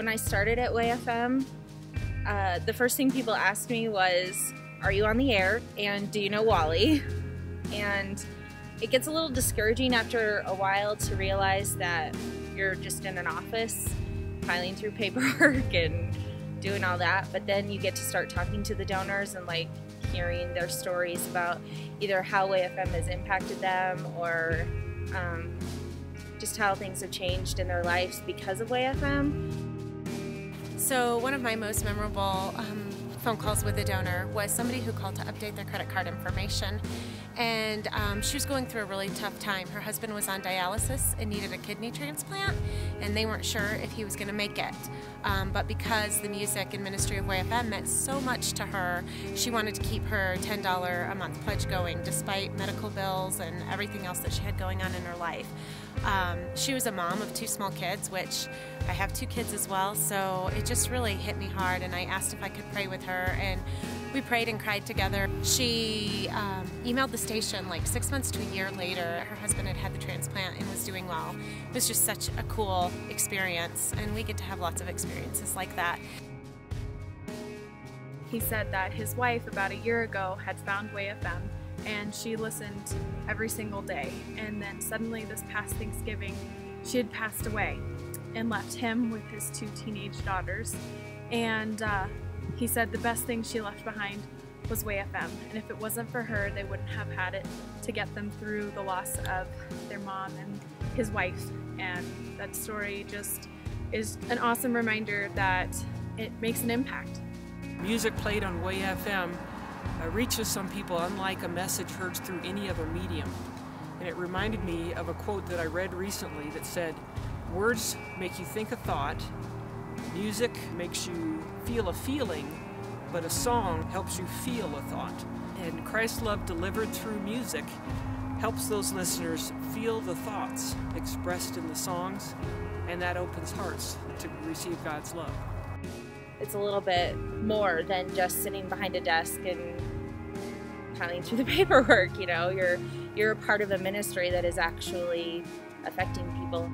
when I started at WayFM, the first thing people asked me was, are you on the air, and do you know Wally? And it gets a little discouraging after a while to realize that you're just in an office filing through paperwork and doing all that, but then you get to start talking to the donors and like hearing their stories about either how WayFM has impacted them or just how things have changed in their lives because of WayFM. So one of my most memorable phone calls with a donor was somebody who called to update their credit card information, and she was going through a really tough time. Her husband was on dialysis and needed a kidney transplant, and they weren't sure if he was going to make it. But because the music and ministry of WayFM meant so much to her, she wanted to keep her $10 a month pledge going despite medical bills and everything else that she had going on in her life. She was a mom of 2 small kids, which I have 2 kids as well, so it just really hit me hard, and I asked if I could pray with her, and we prayed and cried together. She emailed the station like 6 months to a year later. Her husband had had the transplant and was doing well. It was just such a cool experience, and we get to have lots of experiences like that. He said that his wife about a year ago had found WayFM, and she listened every single day, and then suddenly this past Thanksgiving she had passed away and left him with his 2 teenage daughters. And he said the best thing she left behind was WayFM, and if it wasn't for her, they wouldn't have had it to get them through the loss of their mom and his wife. And that story just is an awesome reminder that it makes an impact. Music played on WayFM reaches some people unlike a message heard through any other medium. And it reminded me of a quote that I read recently that said, "Words make you think a thought, music makes you feel a feeling, but a song helps you feel a thought." And Christ's love delivered through music helps those listeners feel the thoughts expressed in the songs, and that opens hearts to receive God's love. It's a little bit more than just sitting behind a desk and piling through the paperwork, you know. You're a part of a ministry that is actually affecting people.